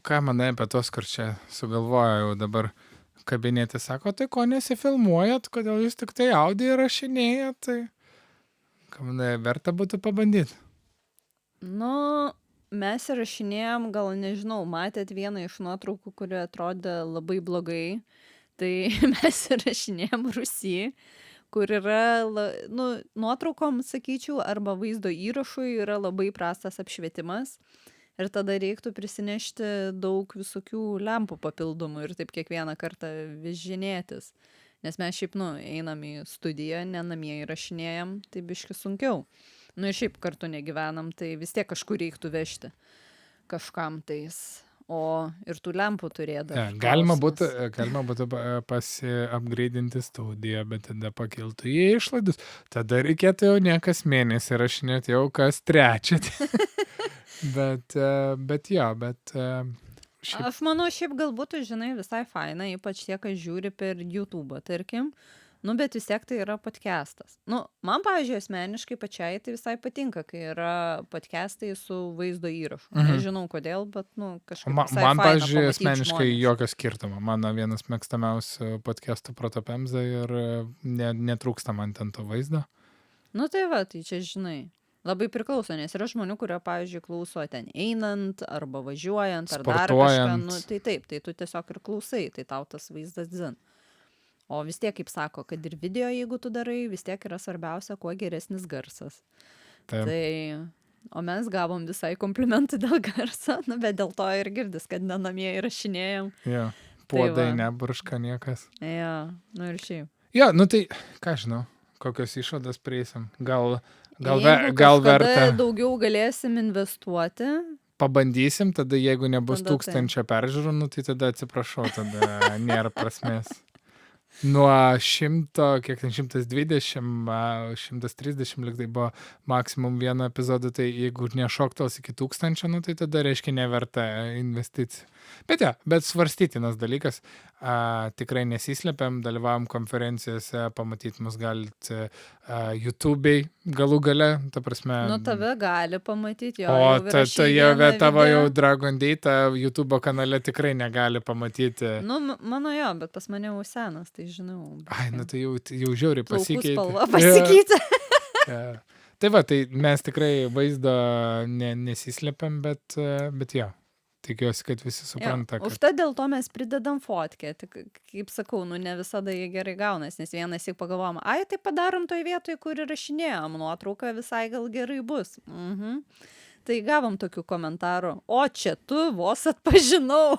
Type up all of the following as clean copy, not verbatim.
ką manai apie tos, kur čia sugalvoja jau dabar kabinėti, sako, tai ko nesifilmuojat, kodėl jūs tik tai audio įrašinėjat, tai ką manai, verta būtų pabandyti. Nu, mes įrašinėjom, gal nežinau, matėt vieną iš nuotraukų, kuri atrodė labai blogai, tai mes įrašinėjom Rusy, kur yra, nuotraukom, sakyčiau, arba vaizdo įrašui yra labai prastas apšvietimas. Ir tada reiktų prisinešti daug visokių lempų papildomų ir taip kiekvieną kartą vis žinėtis. Nes mes šiaip, einam į studiją, ne namie įrašinėjam, tai biški sunkiau. Ir šiaip kartu negyvenam, tai vis tiek kažkur reiktų vežti kažkam tais. O ir tų lempų turėdavo. Ja, galima būtų pasiapgreidinti studiją, bet tada pakiltų į išlaidus. Tada reikėtų jau ne kas mėnesį rašinėti, jau kas trečią. bet šiaip... Aš manau, šiaip galbūt, žinai, visai faina, ypač tie, kas žiūri per YouTube, tarkim. Bet vis tiek tai yra podcastas. Man, pavyzdžiui, asmeniškai pačiai tai visai patinka, kai yra podcastai su vaizdo įrašu. Nežinau kodėl, bet, kažkaip visai faina. Man, pavyzdžiui, asmeniškai jokio skirtumo. Mano vienas mėgstamiausių podcastų Protopemza ir netrūksta man ten to vaizdo. Tai va, tai čia, žinai, labai priklauso, nes yra žmonių, kurie, pavyzdžiui, klauso ten einant, arba važiuojant, ar dar kažką. Tai taip, tai tu tiesiog ir klausai, tai tau tas vaizdas dzin. O vis tiek, kaip sako, kad ir video, jeigu tu darai, vis tiek yra svarbiausia, kuo geresnis garsas. Taip. O mes gavom visai komplimentų dėl garso, bet dėl to ir girdis, kad nenamie įrašinėjom. Jo, puodai neburška niekas. Jo, ir šiaip. Jo, tai, ką žinau, kokios išvados prieisim. Gal verta. Daugiau galėsim investuoti. Pabandysim, tada jeigu nebus 1000 peržiūrų, tai tada atsiprašau, tada nėra prasmės. Nuo 100, kiek ten 120, 130 lyg tai buvo maksimum vieno epizodo, tai jeigu nešoktels iki 1000, tai tada reiškia neverta investicijų. Bet svarstytinas dalykas, tikrai nesislepiam, dalyvavom konferencijose, pamatyti mus galite YouTube'ai galų gale, ta prasme. Tave gali pamatyti, jo. O tavo jau Dragon Data YouTube'o kanale tikrai negali pamatyti. Mano jo, bet pas mane jau senas, tai žinau. Ai, tai jau žiauriai pasikeitė. Plaukų spalva pasikeitė. Tai va, tai mes tikrai vaizdo nesislepiam, bet jo. Tikiuosi, kad visi supranta. Užtat dėl to mes pridedam fotkę. Tik, kaip sakau, ne visada jie gerai gaunas, nes vienas tik pagalvojam, tai padarom toj vietoj, kur įrašinėjom nuotrauką, visai gal gerai bus. Tai gavom tokių komentarų, o čia tu vos atpažinau.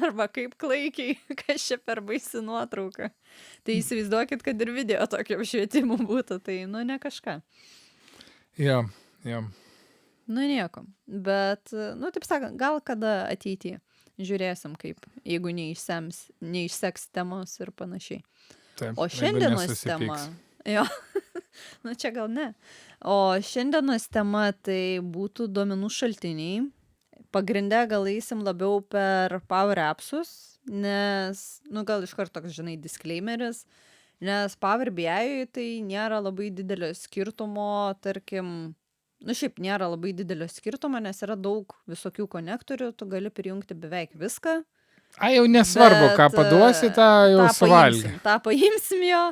Arba kaip klaikiai, kas čia per baisi nuotrauka. Tai įsivaizduokit, kad ir video tokio apšvietimų būtų, tai ne kažką. Jo. Nieko, bet, taip sakant, gal kada ateityje žiūrėsim kaip, jeigu neišseks temos ir panašiai. Taip, o šiandienos tema, jo, čia gal ne, o šiandienos tema tai būtų duomenų šaltiniai, pagrinde gal eisim labiau per Power Appsus, nes, gal iš karto toks, žinai, disclaimeris, nes Power BI tai nėra labai didelio skirtumo, tarkim, šiaip nėra labai didelio skirtumo, nes yra daug visokių konektorių, tu gali prijungti beveik viską. Jau nesvarbu, ką paduosi, tą jau suvalgy. tą paimsim jo,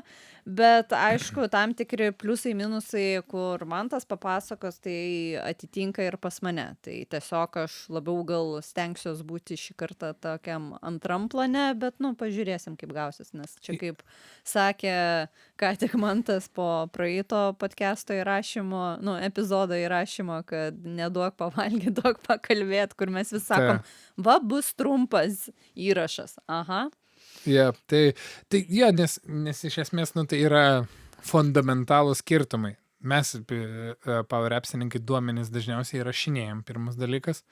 bet aišku, tam tikri pliusai, minusai, kur man tas papasakos, tai atitinka ir pas mane. Tai tiesiog aš labiau gal stengsiuos būti šį kartą tokiam antram plane, bet, pažiūrėsim, kaip gausis, nes čia kaip sakė, ką tik man tas po praeito podcast'o įrašymo, epizodo įrašymo, kad neduok pavalgyti, duok pakalbėti, kur mes vis sakom, va, bus trumpas įrašas. Aha. Ja, nes iš esmės, tai yra fundamentalų skirtumai. Mes, Power Appsininkai, duomenys dažniausiai įrašinėjam, pirmas dalykas.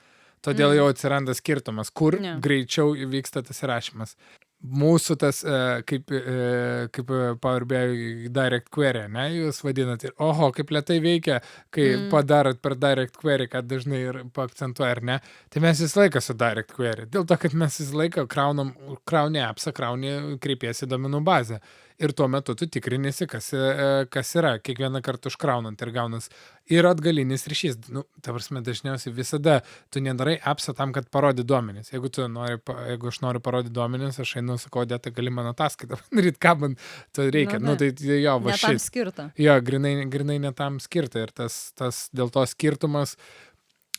Todėl jau atsiranda skirtumas, kur greičiau vyksta tas įrašymas. Mūsų tas, kaip Power BI Direct Query, ne, jūs vadinat, ir oho, kaip lėtai veikia, kai padarot per Direct Query, kad dažnai ir paakcentuoja, ar ne, tai mes visą laiką su Direct Query, dėl to, kad mes visą laiką krauni appsą, kreipiesi į duomenų bazę. ir tuo metu tu tikrinisi, kas yra, kiekvieną kartą užkraunant ir gaunas. Ir atgalinis ryšys. Nu, ta prasme, dažniausiai visada tu nedarai appsą tam, kad parodį duomenis. Jeigu aš noriu parodyti duomenis, aš einu, sakau, Odeta, gali mano ataskaitą daryti, ką man to reikia. Nu, Tai jo, va ne tam šit. skirta. Jo, grinai ne tam skirta. Ir tas dėl to skirtumas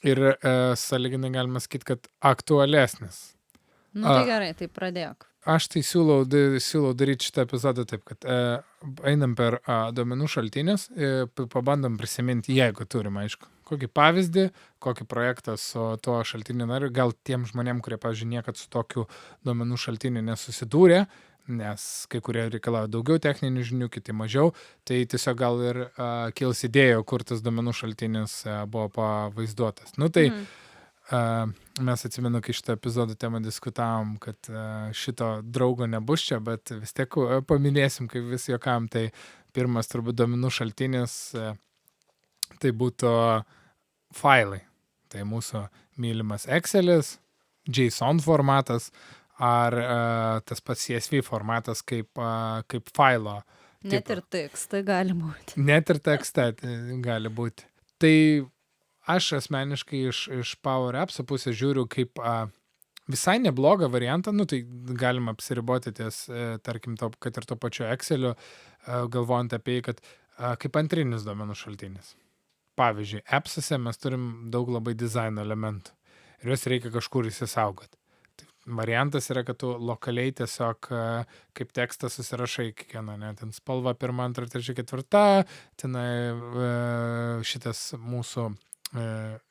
ir sąlyginai galima sakyti, kad aktualesnis. Nu tai gerai, tai pradėk. Aš tai siūlau daryti šitą epizodą taip, kad einam per duomenų šaltinius, pabandom prisiminti, jeigu turim, aišku, kokį pavyzdį, kokį projektą su tuo šaltiniu nariu, gal tiem žmonėm, kurie, pavyzdžiui, niekad su tokiu duomenų šaltiniu nesusidūrė, nes kai kurie reikalauja daugiau techninių žinių, kiti mažiau, tai tiesiog gal ir kils idėjų, kur tas duomenų šaltinis buvo pavaizduotas. Nu tai mes atsimenu, kai šitą epizodą temą diskutavom, kad šito draugo nebus čia, bet vis tiek paminėsim, kaip vis juokam, tai pirmas turbūt duomenų šaltinis, tai būtų failai. Tai mūsų mylimas Excelis, JSON formatas, ar tas pats CSV formatas kaip failo. Net ir tekste gali būti. Net ir tekste gali būti. Tai aš asmeniškai iš Power Apps'o pusės žiūriu kaip visai neblogą variantą, nu tai galima apsiriboti ties, tarkim, kad ir to pačio Excelio, galvojant apie, kad kaip antrinis duomenų šaltinis. Pavyzdžiui, Apps'ose mes turim daug labai dizaino elementų ir juos reikia kažkur įsisaugoti. Variantas yra, kad tu lokaliai tiesiog kaip tekstą susirašai kiekvieną, ten spalva 1, 2, 3, 4, tenai šitas mūsų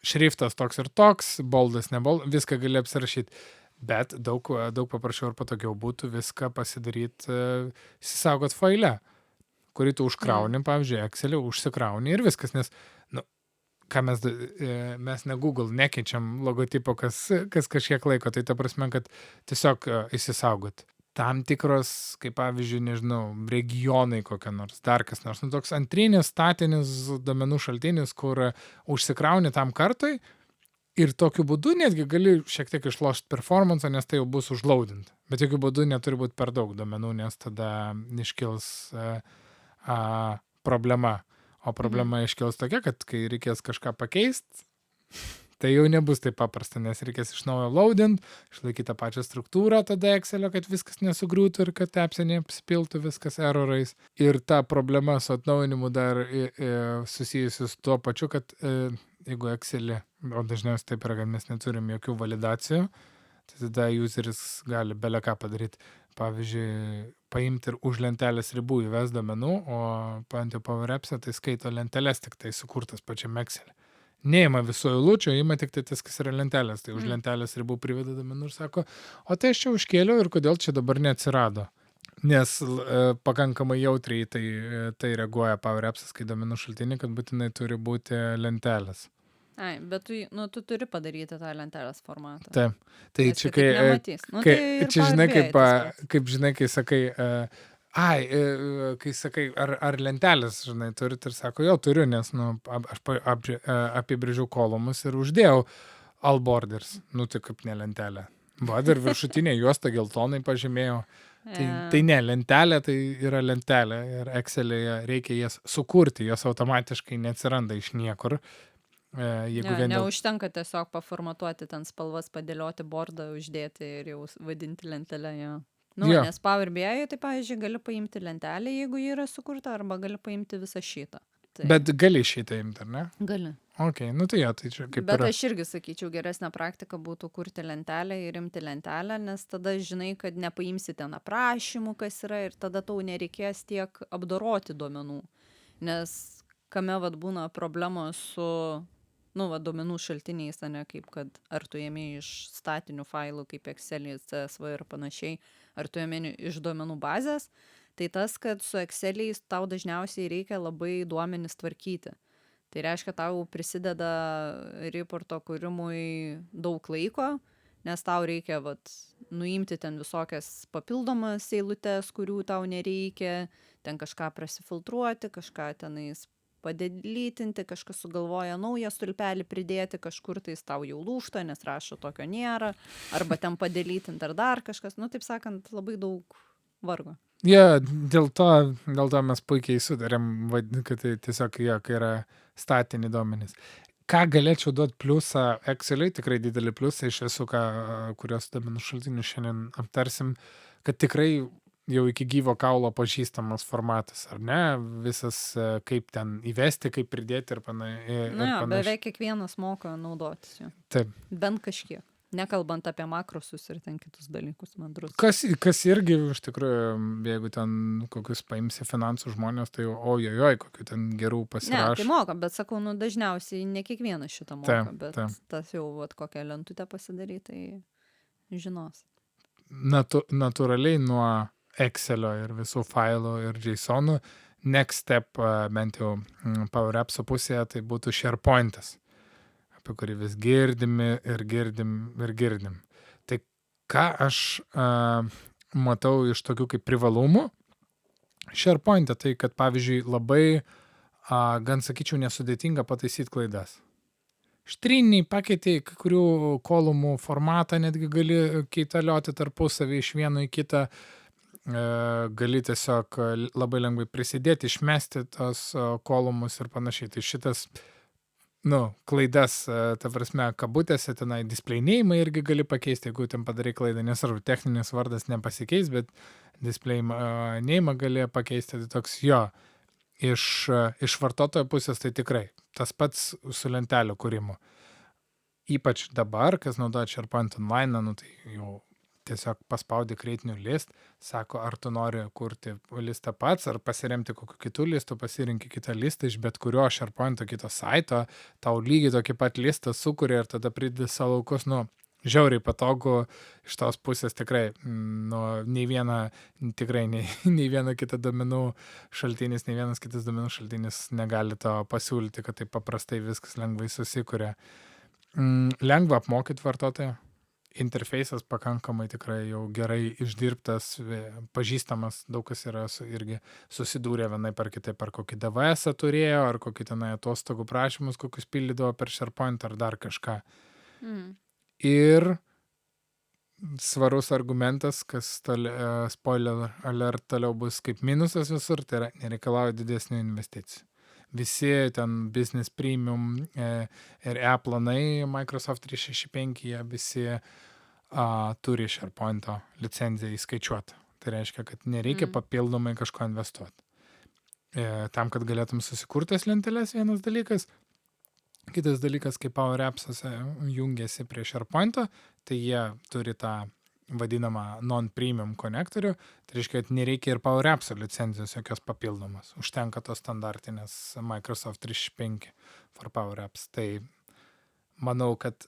šriftas toks ir toks, boldas, neboldas, viską gali apsirašyti. Bet daug paprasčiau ir patogiau būtų viską pasidaryti, įsisaugot faile, kurį tu užkrauni, pavyzdžiui, Excelį, užsikrauni ir viskas, nes, nu, ką mes ne Google nekeičiam logotipo, kas kažkiek laiko, tai ta prasme, kad tiesiog įsisaugot. Tam tikros, kaip pavyzdžiui, nežinau, regionai kokie nors, dar kas nors, nu, toks antrinis, statinis duomenų šaltinis, kur užsikrauni tam kartui ir tokiu būdu netgi gali šiek tiek išlošti performance, nes tai jau bus užlaudinta. Bet jokiu būdu neturi būti per daug duomenų, nes tada iškils problema. O problema iškils tokia, kad kai reikės kažką pakeisti, tai jau nebus taip paprasta, nes reikės iš naujo loadint, išlaikyti tą pačią struktūrą tada Excelio, kad viskas nesugriūtų ir kad appse neapsipiltų viskas erorais. Ir ta problema su atnaujinimu dar susijusi su tuo pačiu, kad jeigu Excelį, o dažniausiai taip yra, kad mes neturim jokių validacijų, tai tada useris gali bele ką padaryti. Pavyzdžiui, paimti ir už lentelės ribų įves duomenų, o paimti Power Apps'e, tai skaito lenteles tik tai sukurtas pačiam Excelį. Neima visų eilučių, ima tik tai tas, kas yra lentelės. Tai už lentelės ribų priveda duomenų ir sako, o tai aš čia užkėliau ir kodėl čia dabar neatsirado. Nes pakankamai jautriai tai reaguoja Power Apps'as, kai duomenų šaltinį, kad būtinai turi būti lentelės. Ai, bet tu turi padaryti tą lentelės formatą. Taip. Tai Nes čia kitaip nematys. Nu, tai ir čia žinai, Power BI tas pats. kaip žinai, kai sakai, kai sakai, ar lentelės, žinai, turit ir sako, jau turiu, nes aš apibrėžiau kolumus ir uždėjau all borders, tai kaip ne lentelė. Va, dar viršutinė juosta geltonai pažymėjau. Tai ne, lentelė tai yra lentelė ir Excel'e reikia jas sukurti, jos automatiškai neatsiranda iš niekur. Neužtenka tiesiog paformatuoti ten spalvas, padėlioti bordą, uždėti ir jau vadinti lentelę. Nes Power BI, tai pavyzdžiui, gali paimti lentelę, jeigu ji yra sukurta, arba gali paimti visą šitą. Tai... Bet gali šitą imti, ar ne? Gali. Ok, tai jo, tai čia kaip Bet yra. aš irgi sakyčiau, geresnė praktika būtų kurti lentelę ir imti lentelę, nes tada žinai, kad nepaimsi ten aprašymų, kas yra, ir tada tau nereikės tiek apdoroti duomenų. Nes kame būna problemos su duomenų šaltiniais, ne, kaip kad ar tu ėmė iš statinių failų, kaip Excel'is, CSV ir panašiai, ar tu ėmė iš duomenų bazės, tai tas, kad su Excel'is tau dažniausiai reikia labai duomenis tvarkyti. Tai reiškia, tau prisideda reporto kūrimui daug laiko, nes tau reikia nuimti ten visokias papildomas eilutes, kurių tau nereikia, ten kažką prasifiltruoti, kažką tenais padelytinti, kažkas sugalvoja naują stulpelį pridėti, kažkur tai tau jau lūžta, nes rašo tokio nėra, arba ten padelytinti ar dar kažkas, taip sakant, labai daug vargo. Dėl to mes puikiai sudarėm, kad tai tiesiog kai yra statiniai duomenys. Ką galėčiau duoti pliusą Exceliui, tikrai didelį pliusą iš visų, kurios duomenų šaltinių šiandien aptarsim, kad tikrai jau iki gyvo kaulo pažįstamas formatas, ar ne? Visas, kaip ten įvesti, kaip pridėti ir panašiai. Beveik kiekvienas moka naudotis jo. Taip. Bent kažkiek. Nekalbant apie makrosus ir ten kitus dalykus mandrus. Kas irgi, iš tikrųjų, jeigu ten kokius paimsi finansų žmonės, tai ojojoj, kokių ten gerų pasirašo. Ne, tai moka, bet sakau, dažniausiai ne kiekvienas šitą moka, bet tas jau kokią lentutę pasidaryti, tai žinos. Natūraliai nuo Excelio ir visų failų ir JSONų, next step, bent jau Power Apps'o pusėje, tai būtų SharePoint'as, apie kurį vis girdim. Tai ką aš matau iš tokių kaip privalumų SharePoint'e, tai kad, pavyzdžiui, labai, gan sakyčiau, nesudėtinga pataisyti klaidas. Štriniai pakeitė kai kurių kolumų formatą, netgi gali keitalioti tarpusavį iš vieno į kitą, gali tiesiog labai lengvai prisidėti, išmesti tos kolumus ir panašiai. Tai šitas, klaidas, ta prasme, kabutėse, tenai display name irgi gali pakeisti, jeigu ten padarai klaidą, nesvarbu, techninis vardas nepasikeis, bet display name gali pakeisti, tai toks iš vartotojo pusės tai tikrai. Tas pats su lentelių kūrimu. Ypač dabar, kas naudoja SharePoint Online, tai jau tiesiog paspaudi create new list, sako, ar tu nori kurti listą pats, ar pasiremti kokiu kitų listų, pasirinki kitą listą iš bet kurio SharePoint'o kito saito, tau lygiai tokį pat listą sukuria ir tada pridedi savo laukus, žiauriai patogu iš tos pusės tikrai, nei viena kita duomenų šaltinis, nei vienas kitas duomenų šaltinis negali to pasiūlyti, kad tai paprastai viskas lengvai susikuria. Lengva apmokyti vartotoją. Interfejsas pakankamai tikrai jau gerai išdirbtas, pažįstamas, daug kas yra irgi susidūrė vienai par kitai, per kokį DVS turėjo, ar kokį tenai atostogų prašymus, kokius pildydavo per SharePoint ar dar kažką. Ir svarus argumentas, kas spoiler alert toliau bus kaip minusas visur, tai yra nereikalauja didesnių investicijų. Visi ten business premium ir e-planai Microsoft 365, jie visi turi SharePoint'o licenciją įskaičiuotą. Tai reiškia, kad nereikia papildomai kažko investuoti. Tam, kad galėtum susikurtas lenteles, vienas dalykas. Kitas dalykas, kai Power Apps'ose jungiasi prie SharePoint'o, tai jie turi tą vadinamą non-premium konektorių, tai reiškia, kad nereikia ir Power Apps'o licencijos jokios papildomas. Užtenka tos standartinės Microsoft 365 for Power Apps. Tai manau, kad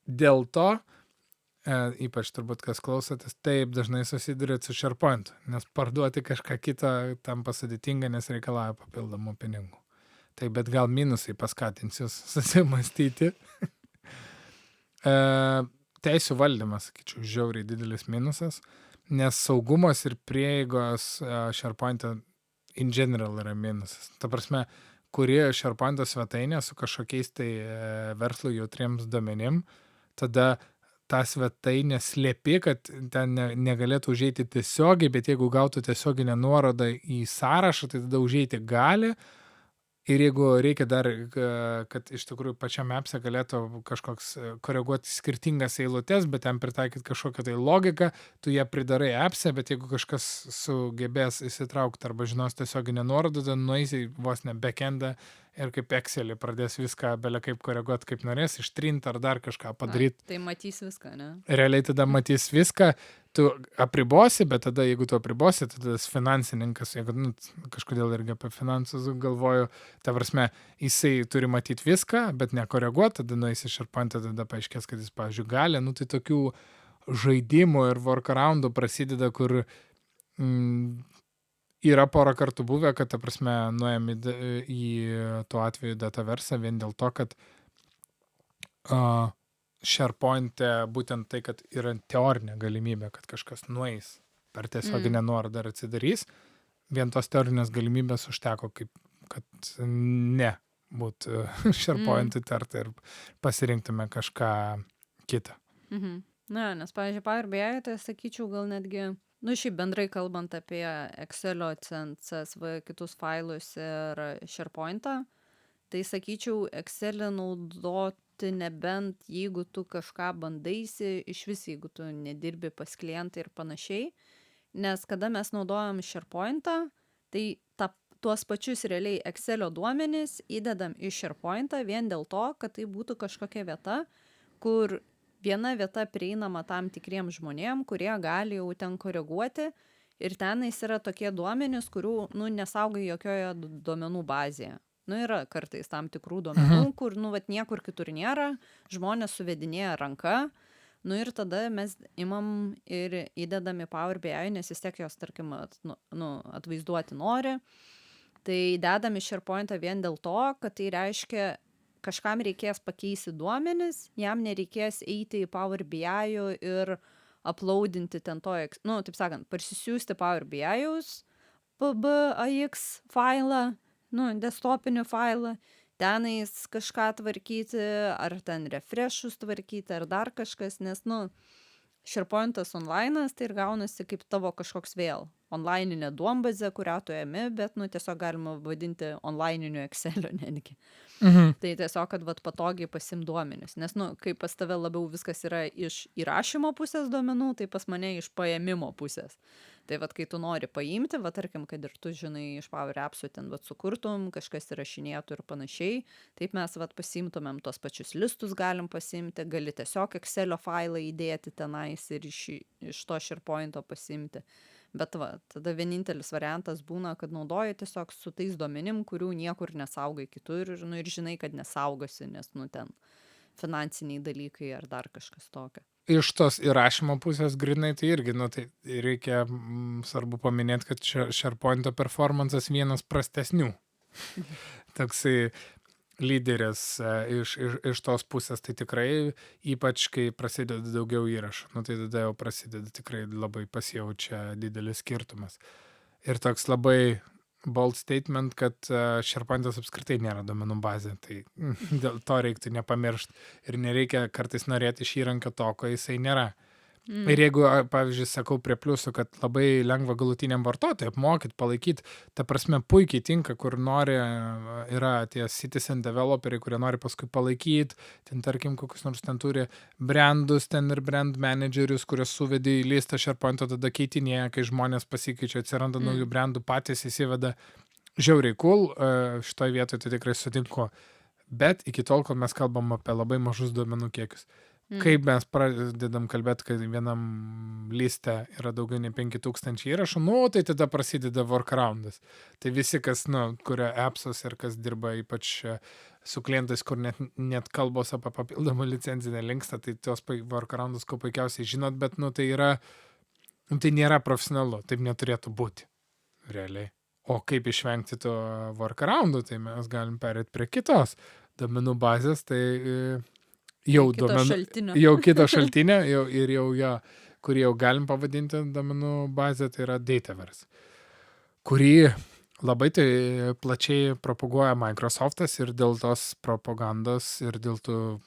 dėl to, ypač turbūt kas klausotės, taip dažnai susidurėt su SharePoint, nes parduoti kažką kitą tampa sudėtinga, nes reikalauja papildomų pinigų. Tai bet gal minusai paskatins jūs susimastyti. Teisių valdymas, sakyčiau, žiauriai didelis minusas, nes saugumas ir prieigos SharePoint'e in general yra minusas. Ta prasme, kuri SharePoint'o svetainė su kažkokiais tai verslo jautriems duomenim, tada tą svetainę slėpi, kad ten negalėtų užeiti tiesiogiai, bet jeigu gautų tiesioginę nuorodą į sąrašą, tai tada užeiti gali. Ir jeigu reikia dar, kad iš tikrųjų pačiame appse galėtų kažkoks koreguoti skirtingas eilutes, bet ten pritaikyti kažkokią tai logiką, tu ją pridarai appse, bet jeigu kažkas sugebės įsitraukti arba žinos tiesioginę nuorodą, tai nueisi vos ne backendą ir kaip Excelį pradės viską belia kaip koreguoti, kaip norės, ištrinti ar dar kažką padaryti. Tai matys viską, ne? Realiai tada matys viską, tu apribosi, bet tada, jeigu tu apribosi, tada tas finansininkas, jeigu kažkodėl irgi apie finansus galvoju, ta prasme, jisai turi matyti viską, bet nekoreguoti, tada nueisi SharePoint'e, tada paaiškės, kad jis, pavyzdžiui, gali, tai tokių žaidimų ir workaroundų prasideda, kur yra porą kartų buvę, kad, ta prasme, nuėjom į tuo atveju Dataverse vien dėl to, kad SharePoint'e būtent tai, kad yra teorinė galimybė, kad kažkas nueis per tiesioginę nuorodą ir atsidarys, vien tos teorinės galimybės užteko, kad ne būtų SharePoint'ui tarti ir pasirinktume kažką kitą. Na, nes, pavyzdžiui, Power BI, tai sakyčiau, gal netgi Nu, šiaip bendrai kalbant apie Excelio, CSV, kitus failus ir SharePoint'ą, tai sakyčiau, Excelį naudoti nebent jeigu tu kažką bandaisi, iš vis jeigu tu nedirbi pas klientą ir panašiai, nes kada mes naudojam SharePoint'ą, tai tuos pačius realiai Excelio duomenis įdedam į SharePoint'ą vien dėl to, kad tai būtų kažkokia vieta, kur viena vieta prieinama tam tikriem žmonėm, kurie gali jau ten koreguoti ir tenais yra tokie duomenys, kurių, nu, nesaugai jokioje duomenų bazėje. Nu, yra kartais tam tikrų duomenų, kur, nu, vat niekur kitur nėra, žmonės suvedinėja ranka, nu ir tada mes imam ir įdedam į Power BI, nes vis tiek jos, tarkim, atvaizduoti nori. Tai dedam į SharePoint'ą vien dėl to, kad tai reiškia, kažkam reikės pakeisti duomenis, jam nereikės eiti į Power BI ir uploadinti ten to, nu, taip sakant, parsisiųsti Power BI'us, PBAX failą, nu, desktopinį failą, tenais kažką tvarkyti, ar ten refreshus tvarkyti, ar dar kažkas, nes, nu, SharePoint'as online'as, tai ir gaunasi kaip tavo kažkoks vėl online'inė duombazė, kurią tu ėmi, bet, nu, tiesiog galima vadinti online'iniu Excel'u netgi. Tai tiesiog, kad vat patogiai pasim duomenis, nes, nu, kai pas tave labiau viskas yra iš įrašymo pusės duomenų, tai pas mane iš paėmimo pusės. Tai vat, kai tu nori paimti, vat, tarkim, kad ir tu žinai iš Power Apps'ų ten vat sukurtum, kažkas įrašinėtų ir panašiai, taip mes vat pasimtumėm tos pačius listus galim pasimti, gali tiesiog Excelio failą įdėti tenais ir iš to SharePoint'o pasimti. Bet va, tada vienintelis variantas būna, kad naudoji tiesiog su tais duomenim, kurių niekur nesaugai kitur ir, nu, ir žinai, kad nesaugosi, nes, nu, ten finansiniai dalykai ar dar kažkas tokio. Iš tos įrašymo pusės grinai, tai irgi, nu, tai reikia svarbu paminėti, kad SharePoint'o performance'as vienas prastesnių. Toksai lyderis iš tos pusės, tai tikrai, ypač kai prasideda daugiau įrašų, nu, tai tada jau prasideda tikrai labai pasijaučia didelis skirtumas. Ir toks labai bold statement, kad SharePoint'as apskritai nėra duomenų bazė, tai dėl to reiktų nepamiršti ir nereikia kartais norėti iš įrankio to, ko jisai nėra. Ir jeigu, pavyzdžiui, sakau prie pliusų, kad labai lengva galutiniam vartotojui apmokyti, palaikyti, ta prasme puikiai tinka, kur nori, yra tie citizen developeriai, kurie nori paskui palaikyti, ten tarkim, kokius nors ten turi brandus, ten ir brand managerius, kurios suvedė į listą SharePoint'o, tada keitinėja, kai žmonės pasikeičia, atsiranda naujų brandų, patys įsiveda. Žiauriai cool, šitoje vietoje tai tikrai sutinku. Bet iki tol, kol mes kalbam apie labai mažus duomenų kiekius. Kaip mes pradedam kalbėti, kad vienam liste yra daugiau nei 5000 įrašų, nu, tai tada prasideda workaroundas. Tai visi, kas, nu, kuria appsus ir kas dirba ypač su klientais, kur net kalbos apie papildomą licencinę linkstą, tai tos workaroundus ko puikiausiai žinot, bet, nu, tai yra, nu, tai nėra profesionalu, taip neturėtų būti, realiai. O kaip išvengti to workaroundų, tai mes galim perėti prie kitos duomenų bazės, tai jau kito šaltinio ir jau jo, kurį jau galim pavadinti duomenų bazę, tai yra Dataverse, kurį labai tai plačiai propaguoja Microsoft'as ir dėl tos propagandos ir dėl to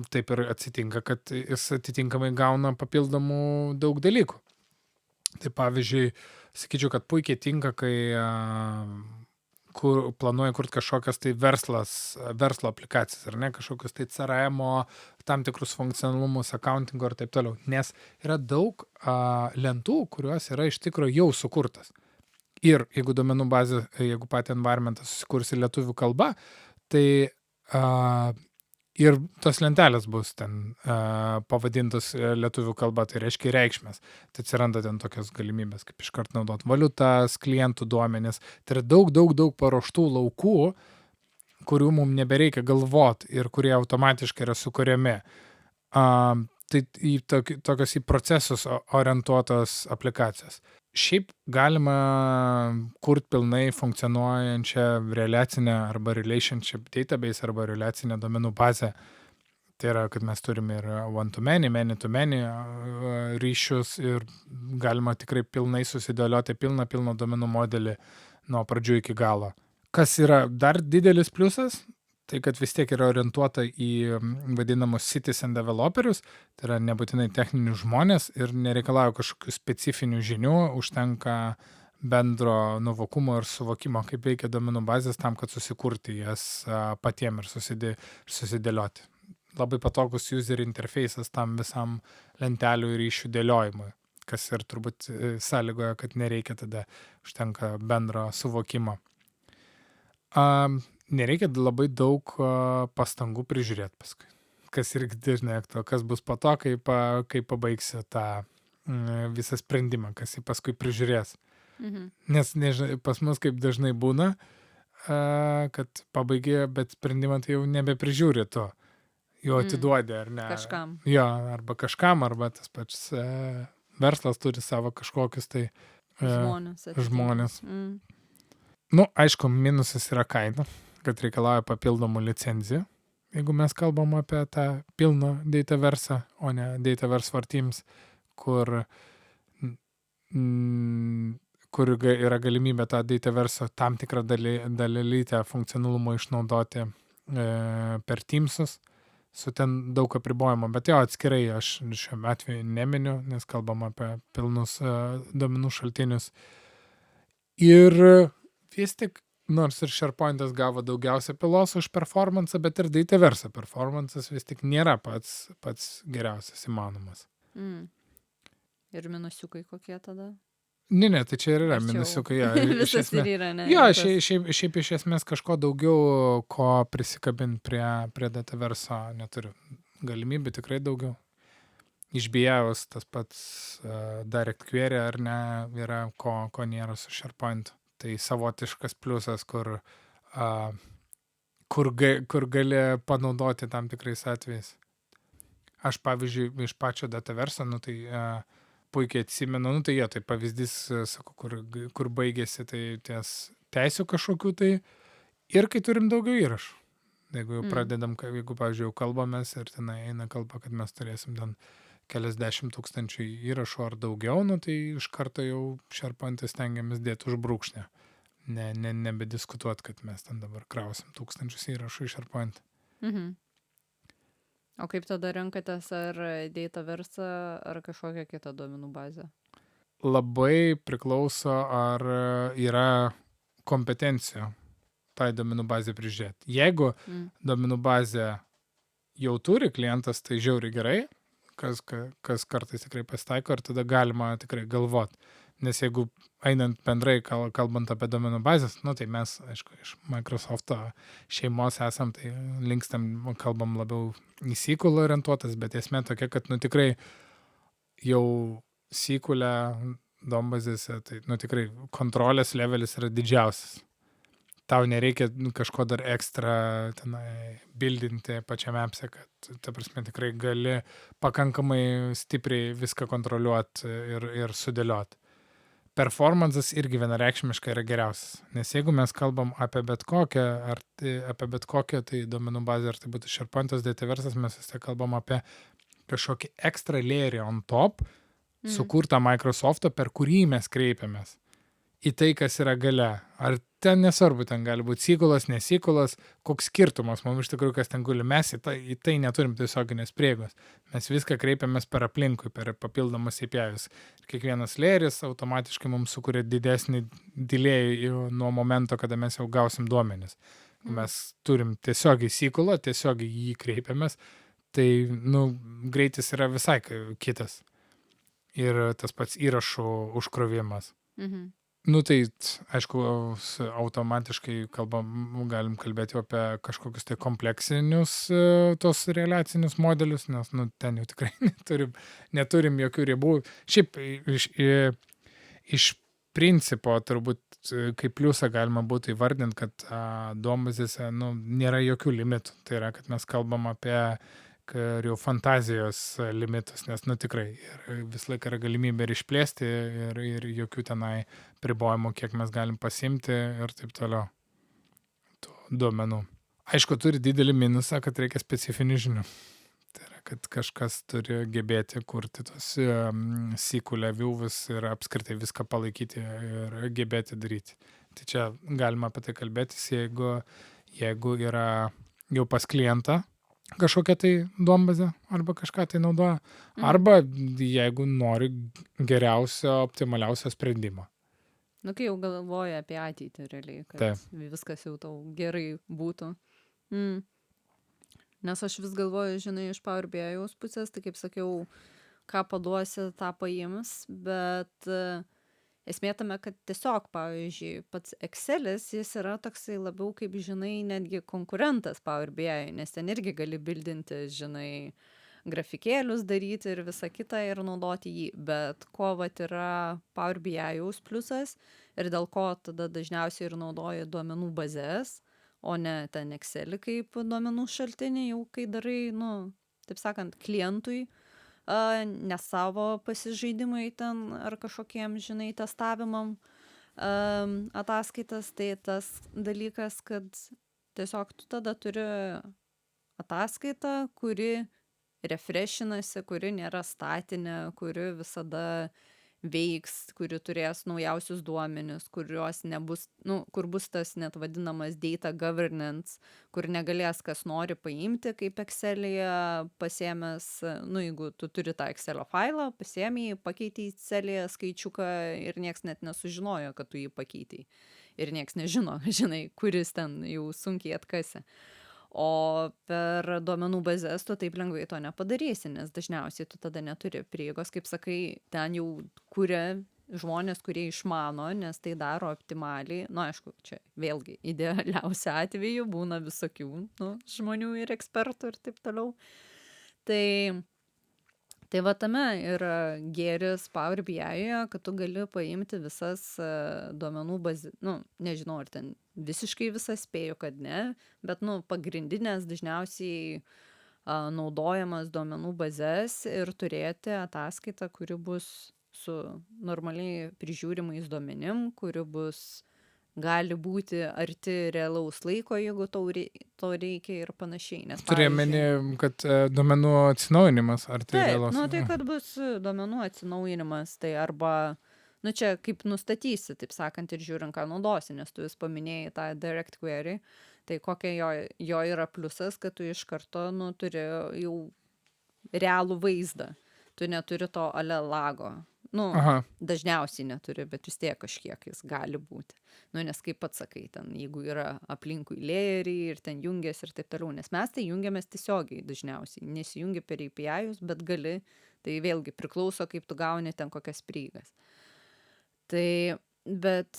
taip ir atsitinka, kad jis atitinkamai gauna papildomų daug dalykų. Tai pavyzdžiui, sakyčiau, kad puikiai tinka, kai kur planuoja kurti kažkokias tai verslo aplikacijas, ar ne, kažkokius tai CRM-o, tam tikrus funkcionalumus, accountingo ir taip toliau. Nes yra daug lentų, kurios yra iš tikrųjų jau sukurtas. Ir jeigu duomenų bazė, jeigu patį environmentą susikursi lietuvių kalba, tai ir tos lentelės bus ten pavadintos lietuvių kalba, tai reiškia reikšmės. Tai atsiranda ten tokios galimybės, kaip iškart naudoti valiutas, klientų duomenis. Tai yra daug paruoštų laukų, kurių mums nebereikia galvoti ir kurie automatiškai yra sukuriami. Tai tokios į procesus orientuotos aplikacijos. Šiaip galima kurti pilnai funkcionuojančią relacinę arba relationship database arba relacinę duomenų bazę. Tai yra, kad mes turime ir one-to-many, many-to-many ryšius ir galima tikrai pilnai susidėlioti pilną duomenų modelį nuo pradžių iki galo. Kas yra dar didelis pliusas, tai kad vis tiek yra orientuota į vadinamus citizen developerius, tai yra nebūtinai techninius žmonės ir nereikalauja kažkokių specifinių žinių, užtenka bendro nuvokumo ir suvokimo, kaip veikia duomenų bazės tam, kad susikurti jas patiem ir susidėlioti. Labai patogus user interface'as tam visam lentelių ir ryšių dėliojimui, kas ir turbūt sąlygoja, kad nereikia tada, užtenka bendro suvokimo. Nereikia labai daug pastangų prižiūrėti paskui, kas irgi dažnai aktualu, kas bus po to, kai pabaigsi tą visą sprendimą, kas jį paskui prižiūrės. Nes pas mus kaip dažnai būna, kad pabaigė, bet sprendimą tai jau nebeprižiūri to. Jo atiduodė, ar ne? Kažkam. Jo, arba kažkam, arba tas pats verslas turi savo kažkokius tai žmonės. Nu, aišku, minusas yra kaina, kad reikalauja papildomų licenzijų, jeigu mes kalbam apie tą pilną Dataverse, o ne Dataverse for Teams, kur yra galimybė tą Dataverse tam tikrą dalelytę funkcionalumo išnaudoti per Teamsus, su ten daug apribojimo, bet jo atskirai aš šiuo atveju neminiu, nes kalbam apie pilnus duomenų šaltinius. Ir vis tik, nors ir SharePoint'as gavo daugiausia pilos už performance, bet ir Dataverse performance'as vis tik nėra pats geriausias įmanomas. Ir minusiukai kokie tada? Ne, tai čia ir yra minusiukai. Ja, visas ir yra, ne? Jo, šiaip iš esmės kažko daugiau, ko prisikabinti prie Dataverse neturiu. Galimybių tikrai daugiau. Išbijavus tas pats Direct Query ar ne, yra ko nėra su SharePoint. Tai savotiškas pliusas, kur gali panaudoti tam tikrais atvejais. Aš, pavyzdžiui, iš pačio Dataverse, tai puikiai atsimenu, tai tai pavyzdys, sakau, kur baigėsi tai ties teisių kažkokių tai ir kai turim daugiau įrašų. Jeigu jau pradedam, jeigu, pavyzdžiui, jau kalbamės ir ten eina kalba, kad mes turėsim ten keliasdešimt tūkstančių įrašų ar daugiau, tai iš karto jau SharePoint'ą stengiamės dėti už brūkšnę. Nebediskutuot, kad mes ten dabar krausim tūkstančius įrašų iš SharePoint. O kaip tada renkatės, ar Dataverse, ar kažkokią kitą duomenų bazę? Labai priklauso, ar yra kompetencija tai duomenų bazė prižiūrėti. Jeigu duomenų bazė jau turi klientas, tai žiauriai gerai, kas kartais tikrai pasitaiko, ir tada galima tikrai galvot. Nes jeigu einant bendrai, kalbant apie duomenų bazės, tai mes, aišku, iš Microsoft'o šeimos esam, tai linkstam, kalbam labiau į SQL orientuotas, bet esmė tokia, kad tikrai jau SQL'e duombazėse, tai tikrai kontrolės levelis yra didžiausias. Tau nereikia kažko dar ekstra tenai bildinti pačiame appse, kad, ta prasme, tikrai gali pakankamai stipriai viską kontroliuoti ir sudėlioti. Performance'as irgi vienareikšmiškai yra geriausias, nes jeigu mes kalbam apie bet kokią, tai duomenų bazę, ar tai būtų SharePoint'as, Dataverse'as, mes vis tiek kalbam apie kažkokį extra layerį on top, sukurtą Microsoft'o, per kurį mes kreipiamės į tai, kas yra gale. Ar ten nesvarbu, ten gali būti SQL'as, ne SQL'as, koks skirtumas, mums iš tikrųjų, kas ten guli, mes į tai neturim tiesioginės prieigos. Mes viską kreipiamės per aplinkui, per papildomas API'us. Kiekvienas layeris automatiškai mums sukuria didesnį delay nuo momento, kada mes jau gausim duomenis. Mes turim tiesiogiai SQL'ą, tiesiogiai jį kreipiamės, tai, greitis yra visai kitas. Ir tas pats įrašų užkrovimas. Tai, aišku, automatiškai galim kalbėti apie kažkokius tai kompleksinius tos reliacinius modelius, nes ten jau tikrai neturim jokių ribų. Šiaip iš principo turbūt kaip pliusą galima būtų įvardinti, kad duombazėse nėra jokių limitų. Tai yra, kad mes kalbam apie jau fantazijos limitus, nes tikrai visą laiką yra galimybė ir išplėsti ir jokių tenai pribojimų, kiek mes galim pasimti ir taip toliau tų duomenų. Aišku, turi didelį minusą, kad reikia specifinių žinių. Tai yra, kad kažkas turi gebėti kurti tos SQL view'us ir apskritai viską palaikyti ir gebėti daryti. Tai čia galima apie tai kalbėtis, jeigu yra jau pas klientą kažkokią tai duombazę arba kažką tai naudoja, arba jeigu nori geriausio, optimaliausio sprendimo. Nu, kai jau galvoji apie ateitį realiai, kad Taip. viskas jau tau gerai būtų. Mm. Nes aš vis galvoju, žinai, iš Power BI-aus pusės, tai kaip sakiau, ką paduosi, tą paims, bet esmė tame, kad tiesiog, pavyzdžiui, pats Excelis, jis yra toksai labiau, kaip žinai, netgi konkurentas Power BI, nes ten irgi gali bildinti, žinai, grafikėlius daryti ir visą kitą ir naudoti jį, bet ko vat yra Power BI-aus pliusas ir dėl ko tada dažniausiai ir naudoji duomenų bazės, o ne ten Excelį kaip duomenų šaltinį, jau kai darai, nu, taip sakant, klientui, ne savo pasižaidimai ten ar kažkokiem, žinai, testavimam ataskaitas, tai tas dalykas, kad tiesiog tu tada turi ataskaitą, kuri refreshinasi, kuri nėra statinė, kuri visada veiks, kuri turės naujausius duomenis, kurios nebus, nu, kur bus tas net vadinamas data governance, kur negalės kas nori paimti, kaip Excel'yje pasiėmęs, nu, jeigu tu turi tą Excel'o failą, pasiėmė, pakeitė į Excel'yje skaičiuką ir nieks net nesužinojo, kad tu jį pakeitei. Ir nieks nežino, žinai, kuris ten jau sunkiai atkasi. O per duomenų bazės tu taip lengvai to nepadarysi, nes dažniausiai tu tada neturi prieigos, kaip sakai, ten jau kuria žmonės, kurie išmano, nes tai daro optimaliai. Nu, aišku, čia vėlgi idealiausia atveju būna visokių, nu, žmonių ir ekspertų ir taip toliau. Tai va tame yra gėris Power BI-uje, kad tu gali paimti visas duomenų bazės, nu, nežinau, ar ten visiškai visas, spėju, kad ne, bet, nu, pagrindinės dažniausiai naudojamas duomenų bazės ir turėti ataskaitą, kuri bus su normaliai prižiūrimais duomenim, kuri bus gali būti arti realaus laiko, jeigu to reikia ir panašiai. Nes, Turėjomeni, kad duomenų atsinaujinimas, ar tai realus? Nu, tai kad bus duomenų atsinaujinimas, tai arba, nu, čia kaip nustatysi, taip sakant, ir žiūrint, ką naudosi, nes tu vis paminėjai tą direct query, tai kokia jo yra pliusas, kad tu iš karto, nu, turi jau realų vaizdą, tu neturi to ale lago. Nu, dažniausiai neturi, bet vis tiek kažkiek jis gali būti. Nu, nes kaip pats sakai, ten, jeigu yra aplinkui layeriai ir ten jungiasi ir taip toliau, nes mes tai jungiamės tiesiogiai dažniausiai, nesijungi per API-us, bet gali, tai vėlgi priklauso, kaip tu gauni ten kokias prieigas. Tai, bet,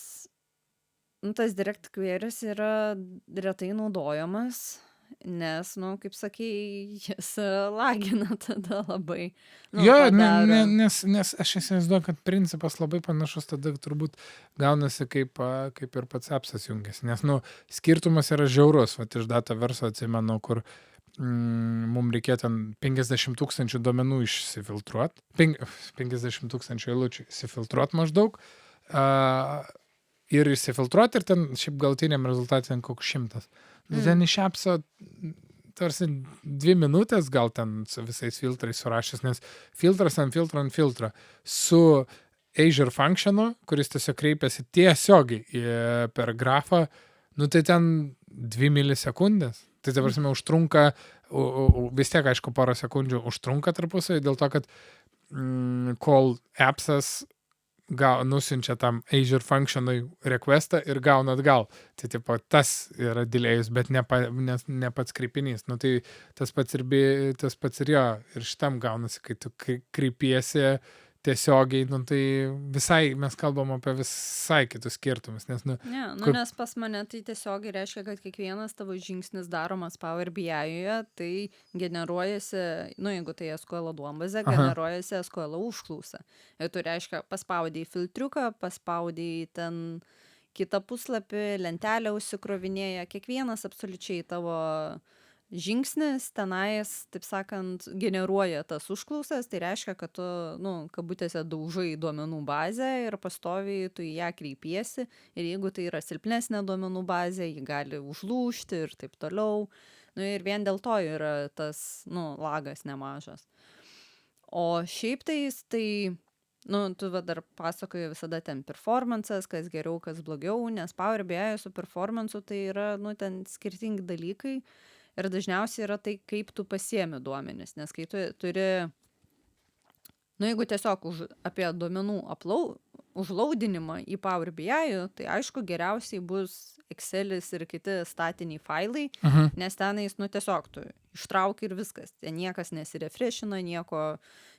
nu, tas direct query'is yra retai naudojamas, nes, nu, kaip sakei, jis lagina tada labai. Nu, jo, nes aš įsivaizduoju, kad principas labai panašus tada turbūt gaunasi kaip ir pats appsas jungiasi, nes, nu, skirtumas yra žiaurus, vat iš Dataverso atsimenu, kur mums reikėjo ten 50 000 duomenų išsifiltruoti, 50 000 eilučių išsifiltruoti maždaug, ir išsifiltruoti, ir ten šiaip galtiniam rezultatui ten koks 100. Ten iš appso tarsi 2 minutės gal ten su visais filtrais surašęs, nes filtras ant filtro su Azure functionu, kuris tiesiog kreipiasi tiesiogiai per grafą, nu tai ten 2 milisekundės. Tai ta prasme užtrunka, vis tiek aišku porą sekundžių užtrunka tarpusai, dėl to, kad kol appsas nusiunčia tam Azure functionui requestą ir gauna atgal. Tai tipo, tas yra delayus, bet ne pats kreipinys. Nu, tai tas pats ir jo, ir šitam gaunasi, kai tu kreipiesi tiesiogiai, nu, tai visai mes kalbam apie visai kitus skirtumus. Nes, nes pas mane tai tiesiogiai reiškia, kad kiekvienas tavo žingsnis daromas Power BI-uje, tai generuojasi, nu, jeigu tai SQL duombazė, generuojasi SQL užklausą. Ir tu reiškia, paspaudai filtriuką, paspaudai ten kitą puslapį, lentelę užsikrovinėja, kiekvienas absoliučiai tavo žingsnis tenais, taip sakant, generuoja tas užklausas, tai reiškia, kad tu, nu, kabutėse daužai duomenų bazę ir pastoviai tu į ją kreipiesi ir jeigu tai yra silpnesnė duomenų bazė, ji gali užlūžti ir taip toliau. Nu, ir vien dėl to yra tas, nu, lagas nemažas. O šiaip tai, nu, tu va dar pasakoji visada ten performances, kas geriau, kas blogiau, nes Power BI su performance'u tai yra, nu, ten skirtingi dalykai. Ir dažniausiai yra tai, kaip tu pasiemi duomenis, nes kai tu turi, jeigu tiesiog apie duomenų užlaudinimą į Power BI, tai aišku, geriausiai bus Excelis ir kiti statiniai failai, nes tenais, tiesiog tu ištrauki ir viskas. Ten niekas nesirefreshina, nieko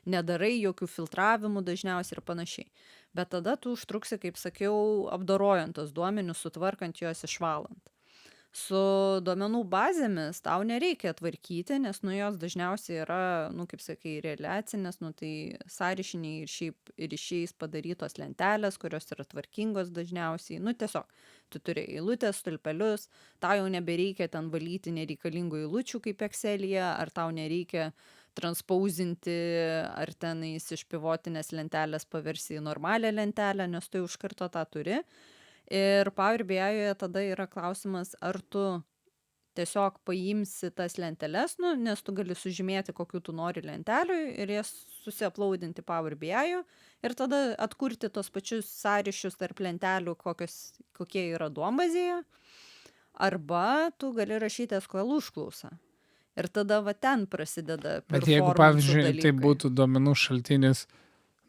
nedarai, jokių filtravimų dažniausiai ir panašiai. Bet tada tu užtruksi, kaip sakiau, apdorojant tos duomenius, sutvarkant juos, išvalant. Su duomenų bazėmis tau nereikia tvarkyti, nes jos dažniausiai yra, kaip sakai, reliacinės, tai sąryšiniai ir šiaip ryšiais padarytos lentelės, kurios yra tvarkingos dažniausiai. Tiesiog, tu turi eilutės, stulpelius, tau jau nebereikia ten valyti nereikalingų eilučių kaip Excel'yje, ar tau nereikia transpauzinti, ar tenais iš pivotinės lentelės paversi į normalią lentelę, nes tu jau iš karto tą turi. Ir Power BI'oje tada yra klausimas, ar tu tiesiog paimsi tas lenteles, nes tu gali sužymėti, kokių tu nori lentelių ir jas susiaplaudinti Power BI'o ir tada atkurti tos pačius sąryšius tarp lentelių, kokie yra duombazėje, arba tu gali rašyti SQL užklausą. Ir tada ten prasideda performance dalykai. Bet jeigu, pavyzdžiui, tai būtų duomenų šaltinis,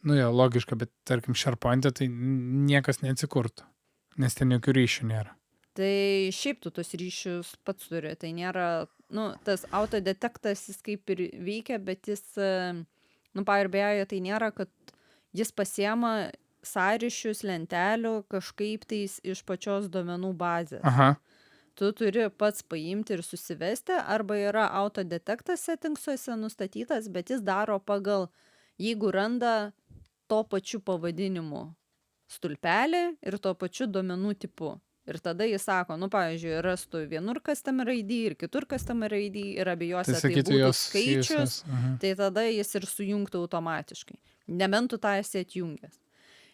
logiška, bet tarkim SharePoint'e tai niekas neatsikurtų. Nes ten jokių ryšių nėra. Tai šiaip tu tos ryšius pats turi, tai nėra, tas autodetektas jis kaip ir veikia, bet jis, Power BI'oje tai nėra, kad jis pasiema sąryšius lentelių kažkaip tais iš pačios duomenų bazės. Aha. Tu turi pats paimti ir susivesti, arba yra autodetektas settingsuose nustatytas, bet jis daro pagal, jeigu randa to pačiu pavadinimu stulpelį ir tuo pačiu duomenų tipu. Ir tada jis sako, pavyzdžiui, rastų vienur customer ID ir kitur customer ID ir abiejose tai būtų skaičius, tai tada jis ir sujungtų automatiškai. Nebent tu tą esi atjungęs.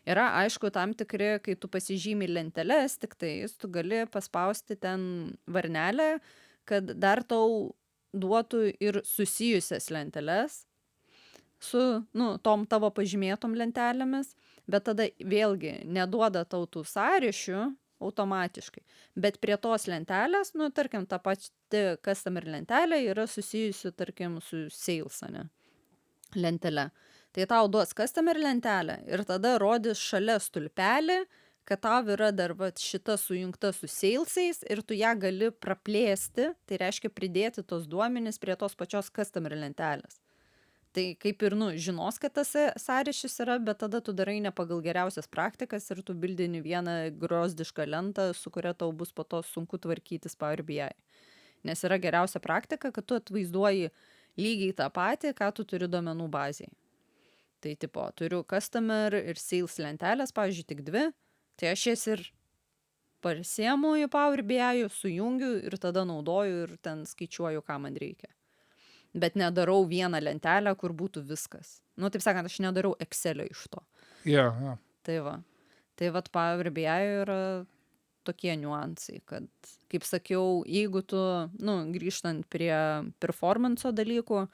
Yra, aišku, tam tikri, kai tu pasižymi lenteles, tik tais tu gali paspausti ten varnelę, kad dar tau duotų ir susijusias lenteles su, tom tavo pažymėtom lentelėmis, bet tada vėlgi neduoda tau tų sąryšių automatiškai. Bet prie tos lentelės, tarkim, ta pati customer lentelė yra susijusi, tarkim, su sales, lentelė. Tai tau duos customer lentelę ir tada rodys šalia stulpelį, kad tau yra dar šita sujungta su salesais ir tu ją gali praplėsti, tai reiškia pridėti tos duomenis prie tos pačios customer lentelės. Tai kaip ir, žinos, kad tas sąryšis yra, bet tada tu darai ne pagal geriausias praktikas ir tu bildini vieną grozdišką lentą, su kuria tau bus po to sunku tvarkytis Power BI. Nes yra geriausia praktika, kad tu atvaizduoji lygiai tą patį, ką tu turi duomenų bazėje. Tai tipo, turiu customer ir sales lentelės, pavyzdžiui, tik 2, tai aš jas ir pasiemu į Power BI, sujungiu ir tada naudoju ir ten skaičiuoju, ką man reikia. Bet nedarau vieną lentelę, kur būtų viskas. Taip sakant, aš nedarau Excel'io iš to. Jo. Tai va, Power BI yra tokie niuansai, kad, kaip sakiau, jeigu tu, grįžtant prie performance'o dalykų,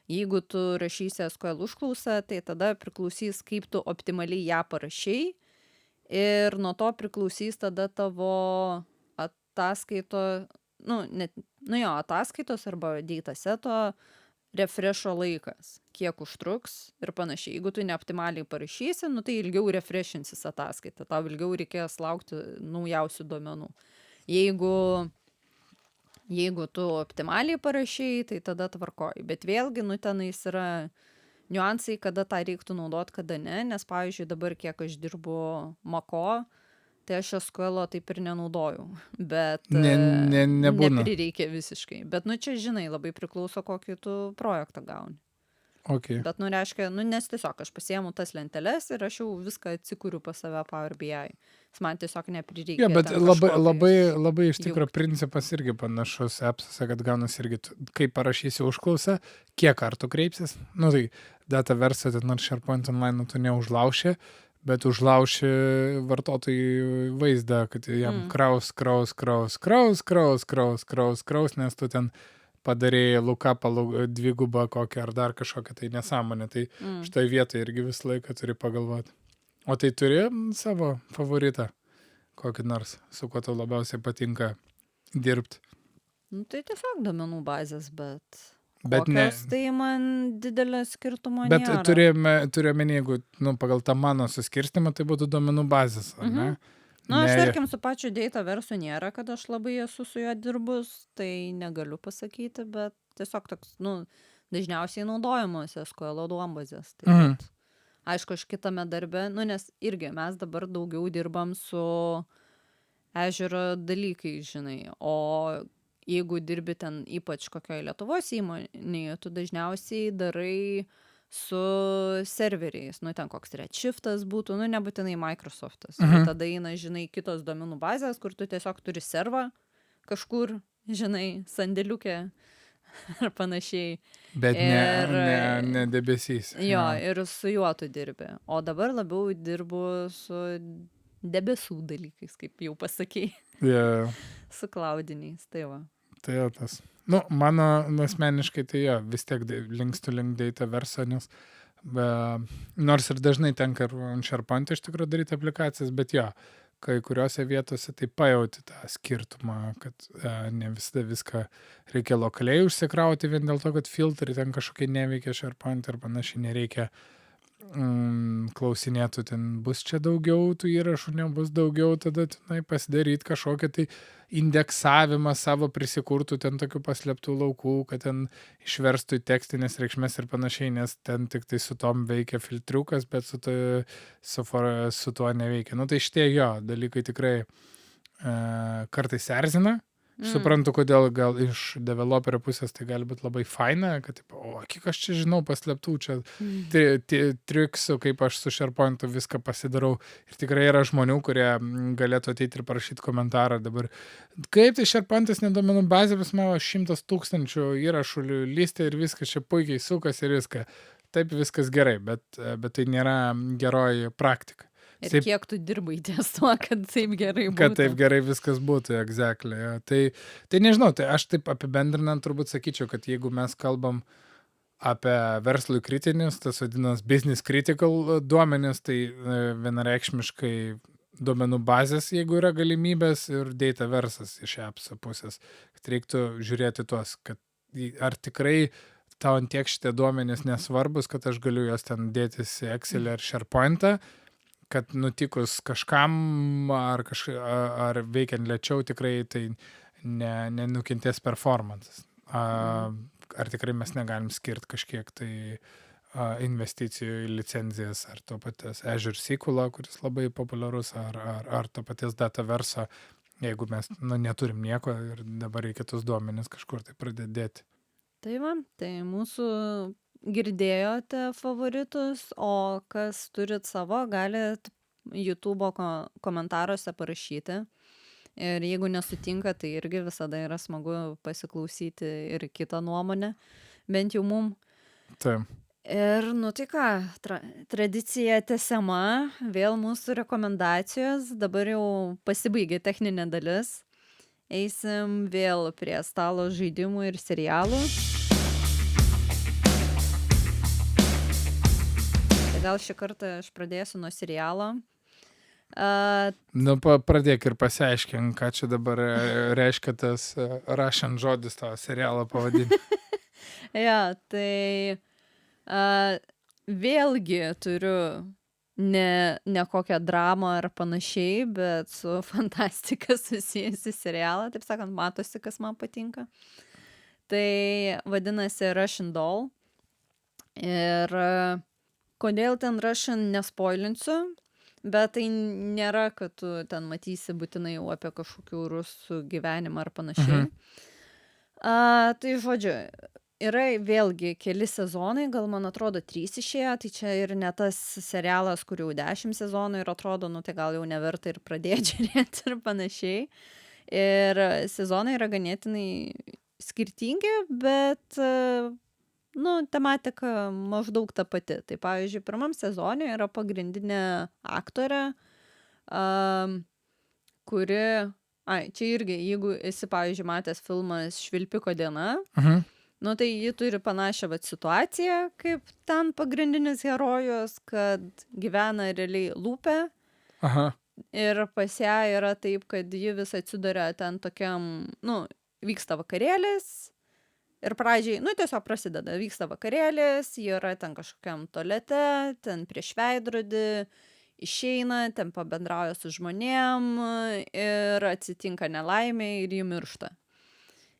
jeigu tu rašysi SQL užklausą, tai tada priklausys, kaip tu optimaliai ją parašei ir nuo to priklausys tada tavo ataskaito, ataskaitos arba dataseto refresho laikas, kiek užtruks ir panašiai. Jeigu tu neoptimaliai parašysi, tai ilgiau refreshinsis ataskaitą, tau ilgiau reikės laukti naujausių duomenų. Jeigu tu optimaliai parašai, tai tada tvarkoji. Bet vėlgi, tenais yra niuansai, kada tą reiktų naudot, kada ne, nes, pavyzdžiui, dabar kiek aš dirbu Mako, tai aš SQL'o taip ir nenaudoju, bet neprireikia visiškai. Bet, čia, žinai, labai priklauso, kokį tu projektą gauni. Okay. Bet, reiškia, nes tiesiog aš pasiemu tas lenteles ir aš jau viską atsikuriu pas save Power BI. Man tiesiog neprireikia. Ja, bet labai iš tikrųjų principas irgi panašus appsuose, kad gaunas irgi, kai parašysi užklausą, kiek kartų kreipsis. Tai Dataverse, nors SharePoint Online tu neužlauši, bet užlauši vartotojų vaizdą, kad jam kraus, nes tu ten padarėjai lookupą dvigubą kokią ar dar kažkokią tai nesąmonę. Tai šitoj vietoj irgi visą laiką turi pagalvoti. O tai turi savo favoritą, kokį nors, su kuo tau labiausiai patinka dirbti? Nu, tai tiesiog duomenų bazės, bet Bet ne, kokios tai man didelio skirtumo bet nėra. turiu omeny, jeigu, pagal tą mano suskirstimą, tai būtų duomenų bazės, ar ne? Nu, aš Ne, tarkim su pačiu Dataversu nėra, kad aš labai esu su juo dirbus, tai negaliu pasakyti, bet tiesiog toks, dažniausiai naudojamos SQL duombazės. Tai vat, aišku, aš kitame darbe, nes irgi mes dabar daugiau dirbam su Azure dalykai, žinai, o jeigu dirbi ten ypač kokioje Lietuvos įmonėje, tu dažniausiai darai su serveriais, ten koks Redshiftas būtų, nebūtinai Microsoftas. Ir tada eina, žinai, kitos duomenų bazės, kur tu tiesiog turi servą kažkur, žinai, sandėliukė ar panašiai. bet ne debesys. Jo, ir su juo tu dirbi. O dabar labiau dirbu su debesų dalykais, kaip jau pasakei, Yeah. su cloudiniais, tai va. Tai jau tas. Mano asmeniškai tai jo, vis tiek linkstu link Dataverso, nes nors ir dažnai tenka ir ant SharePoint iš tikrųjų daryti aplikacijas, bet jo, kai kuriuose vietose tai pajauti tą skirtumą, kad ne visada viską reikia lokaliai užsikrauti vien dėl to, kad filtrai ten kažkokie neveikia SharePoint ir panašiai nereikia klausinėtų, ten bus čia daugiau tų įrašų, nebus daugiau, tada tenai pasidaryti kažkokią tai indeksavimą savo prisikurtų ten tokių paslėptų laukų, kad ten išverstų į tekstinės reikšmės ir panašiai, nes ten tik tai su tom veikia filtriukas, bet su tuo neveikia. Tai šitie jo dalykai tikrai kartais erzina. Suprantu, kodėl gal iš developerio pusės tai gali būti labai faina, kad, kiek aš čia žinau paslėptų, čia triksų, kaip aš su SharePoint'u viską pasidarau. Ir tikrai yra žmonių, kurie galėtų ateiti ir parašyti komentarą dabar. Kaip tai SharePoint'as neduomenų bazė, vis mano 100 000 įrašų listė ir viskas čia puikiai sukas ir viską. Taip viskas gerai, bet tai nėra geroji praktika. Ir kiek tu dirbai ties tuo, kad taip gerai būtų. Kad taip gerai viskas būtų, exactly. Ja. Tai nežinau, tai aš taip apibendrinant turbūt sakyčiau, kad jeigu mes kalbam apie verslui kritinius, tas vadinamas business critical duomenis, tai vienareikšmiškai duomenų bazės, jeigu yra galimybės, ir Dataversas iš appso pusės. Kad reiktų žiūrėti tuos, kad ar tikrai tau ant tiek šitie duomenys nesvarbus, kad aš galiu juos ten dėtis į Excel ar SharePoint'ą, kad nutikus kažkam ar veikiant lėčiau tikrai tai nenukentės performances. Ar tikrai mes negalim skirti kažkiek tai investicijų į licenzijas, ar to paties Azure SQL, kuris labai populiarus, ar to paties Dataverso, jeigu mes neturim nieko ir dabar reikia tus duomenis kažkur tai pradėti. Tai va, tai mūsų girdėjote favoritus, o kas turit savo, galit YouTube'o komentaruose parašyti. Ir jeigu nesutinka, tai irgi visada yra smagu pasiklausyti ir kitą nuomonę, bent jau mum. Taip. Ir, tai ką, tradicija tęsiama, vėl mūsų rekomendacijos, dabar jau pasibaigė techninė dalis. Eisim vėl prie stalo žaidimų ir serialų. Gal šį kartą aš pradėsiu nuo serialo. Pradėk ir pasiaiškink, ką čia dabar reiškia tas Russian žodis tavo serialo pavadinti. Tai vėlgi turiu ne kokią dramą ar panašiai, bet su fantastika susijusi serialą, taip sakant, matosi, kas man patinka. Tai vadinasi Russian Doll. Ir kodėl ten Russian nespoilinsiu, bet tai nėra, kad tu ten matysi būtinai jau apie kažkokių rusų gyvenimą ar panašiai. Tai žodžiu, yra vėlgi keli sezonai, gal man atrodo 3 išėjo, tai čia ir ne tas serialas, kur jau 10 sezonų ir atrodo, tai gal jau neverta ir pradėti žiūrėti ir panašiai. Ir sezonai yra ganėtinai skirtingi, bet tematika maždaug ta pati. Tai pavyzdžiui, pirmam sezone yra pagrindinė aktorė, kuri, čia irgi, jeigu esi, pavyzdžiui, matęs filmas Švilpiko diena, tai ji turi panašią situaciją, kaip ten pagrindinis herojus, kad gyvena realiai Lūpe. Ir pas ją yra taip, kad ji vis atsiduria ten tokiam, vyksta vakarėlis ir pradžiai, tiesiog prasideda, vyksta vakarėlis, jie yra ten kažkokiam tualete, ten prieš veidrodį, išeina, ten pabendrauja su žmonėm ir atsitinka nelaimė ir ji miršta.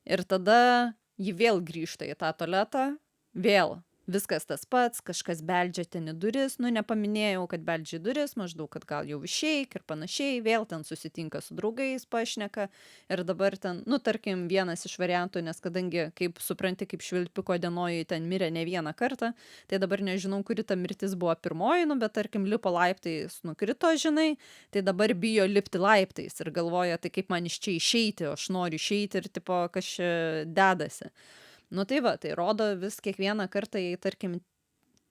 Ir tada ji vėl grįžta į tą tualetą, vėl viskas tas pats, kažkas beldžia ten į duris, nepaminėjau, kad beldžia į duris, maždaug, kad gal jau išeik ir panašiai, vėl ten susitinka su draugais, pašneka ir dabar ten, tarkim, vienas iš variantų, nes kadangi, kaip supranti, kaip Švilpiko dienoje ten mirė ne vieną kartą, tai dabar nežinau, kuri ta mirtis buvo pirmoji, bet tarkim, lipo laiptais, nukrito, žinai, tai dabar bijo lipti laiptais ir galvoja, tai kaip man iš čia išeiti, aš noriu išeiti ir tipo, kas čia dedasi. Tai va, tai rodo vis kiekvieną kartą, jei tarkim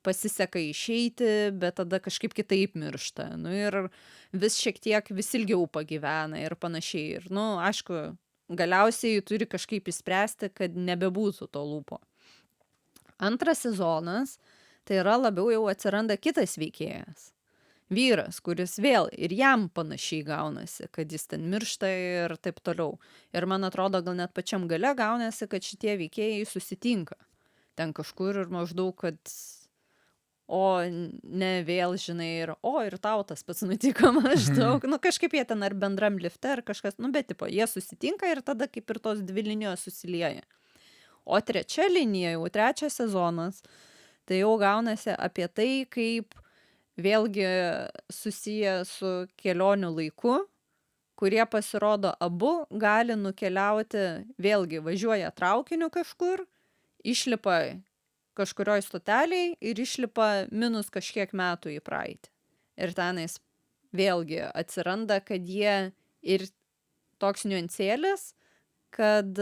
pasiseka išeiti, bet tada kažkaip kitaip miršta. Ir vis šiek tiek vis ilgiau pagyvena ir panašiai. Ir, aišku, galiausiai turi kažkaip įspręsti, kad nebebūtų to lūpo. Antras sezonas, tai yra labiau jau atsiranda kitas veikėjas. Vyras, kuris vėl ir jam panašiai gaunasi, kad jis ten miršta ir taip toliau. Ir man atrodo, gal net pačiam gale gaunasi, kad šitie veikėjai susitinka. Ten kažkur ir maždaug, kad ne vėl, žinai, ir tau tas pats nutiko maždaug. Kažkaip jie ten ar bendram lifte, ar kažkas, bet tipo, jie susitinka ir tada kaip ir tos dvi linijos susilieja. O trečia linija, jau trečias sezonas, tai jau gaunasi apie tai, kaip vėlgi susiję su kelionių laiku, kurie pasirodo abu gali nukeliauti, vėlgi važiuoja traukiniu kažkur, išlipa kažkurioj stoteliai ir išlipa minus kažkiek metų į praeitį. Ir tenais vėlgi atsiranda, kad jie ir toks niuansėlis, kad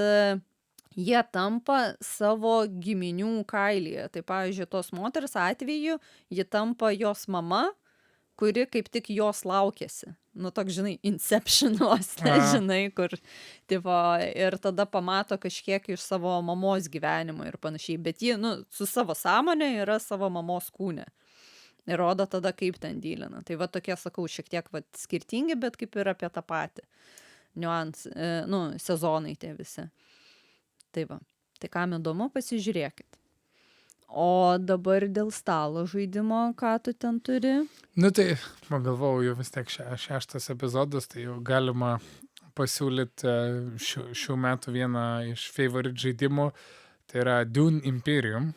jie tampa savo giminių kailyje. Tai pavyzdžiui, tos moters atveju, ji tampa jos mama, kuri kaip tik jos laukėsi. Toks, žinai, Inception, žinai, kur, tipo, ir tada pamato kažkiek iš savo mamos gyvenimo ir panašiai. Bet ji, su savo sąmonė yra savo mamos kūne. Ir rodo tada, kaip ten dylina. Tai va tokie, sakau, šiek tiek skirtingi, bet kaip ir apie tą patį. Sezonai tie visi. Tai va, tai kam įdomu, pasižiūrėkit. O dabar dėl stalo žaidimo, ką tu ten turi? Tai pagalvojau, jau vis tiek šeštas epizodas, tai jau galima pasiūlyti šių metų vieną iš favorite žaidimų, tai yra Dune Imperium.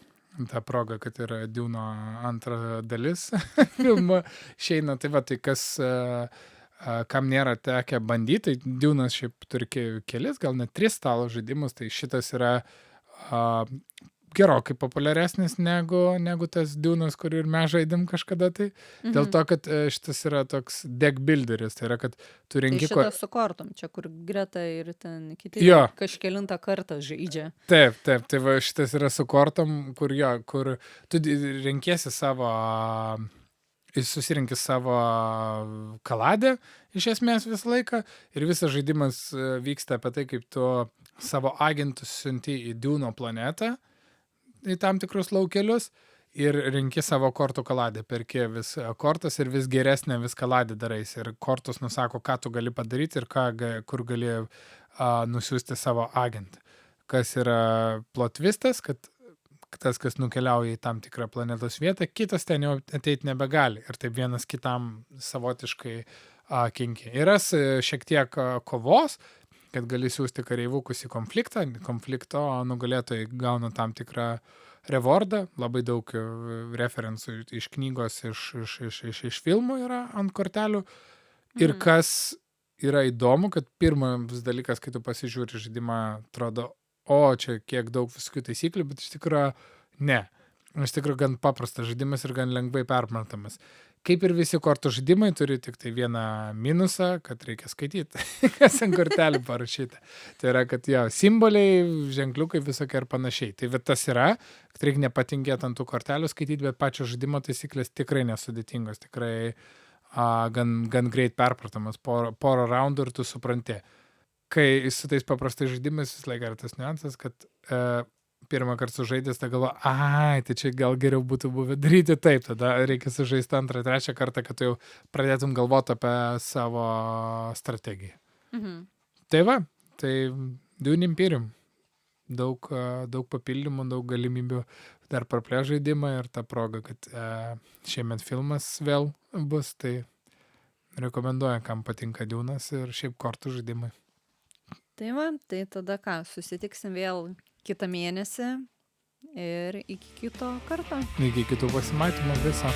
Ta proga, kad yra Dune'o antra dalis filmo išeina, tai va, tai kas... kam nėra tekę bandyti, tai Dune'as šiaip turi kelis, gal net 3 stalo žaidimus, tai šitas yra gerokai populiaresnis negu tas Dune'as, kurį ir mes žaidėm kažkada tai. Dėl to, kad šitas yra toks deck builderis, tai yra, kad tu renki... Tai šitas su kortom, čia kur Greta ir ten kiti kažkelintą kartą žaidžia. Taip, tai va, šitas yra su kortom, kur tu renkiesi savo... Jis susirinki savo kaladę iš esmės visą laiką ir visas žaidimas vyksta apie tai, kaip tu savo agentus siunti į Dune'o planetą, į tam tikrus laukelius ir renki savo kortų kaladę, perki vis kortas ir vis geresnę vis kaladę darais ir kortos nusako, ką tu gali padaryti ir kur gali nusiųsti savo agentą. Kas yra plot twistas, kad tas, kas nukeliauja į tam tikrą planetos vietą, kitas ten jau ateiti nebegali. Ir taip vienas kitam savotiškai kenkia. Yra šiek tiek kovos, kad gali siųsti kareivukus į konfliktą. Konflikto nugalėtojai gauna tam tikrą rewardą. Labai daug referencų iš knygos, iš filmų yra ant kortelių. Ir kas yra įdomu, kad pirmas dalykas, kai tu pasižiūri žaidimą, atrodo, čia kiek daug visokių taisyklių, bet iš tikrųjų ne. Iš tikrųjų gan paprastas žaidimas ir gan lengvai permatomas. Kaip ir visi kortų žaidimai, turi tik tai vieną minusą, kad reikia skaityti, kas ant kortelių parašyta. Tai yra, kad simboliai, ženkliukai visokie ir panašiai. Tai tas yra, kad reikia nepatingėti ant tų kortelių skaityti, bet pačio žaidimo taisyklės tikrai nesudėtingos, tikrai gan greit perpratamas. Porą raundų ir tu supranti. Kai su tais paprastais žaidimais vis laik yra tas niuansas, kad pirmą kartą sužaidęs, tai galvo, tai čia gal geriau būtų buvę daryti taip, tada reikia sužaisti antrą, trečią kartą, kad tu jau pradėtum galvoti apie savo strategiją. Tai va, tai Dune Imperium. Daug papildymų, daug galimybių dar praplės žaidimą ir ta proga, kad šiemet filmas vėl bus, tai rekomenduoju, kam patinka Dune'as ir šiaip kortų žaidimai. Tai va, tai tada ką, susitiksim vėl kitą mėnesį ir iki kito karto. Iki kitų pasimatymų viso.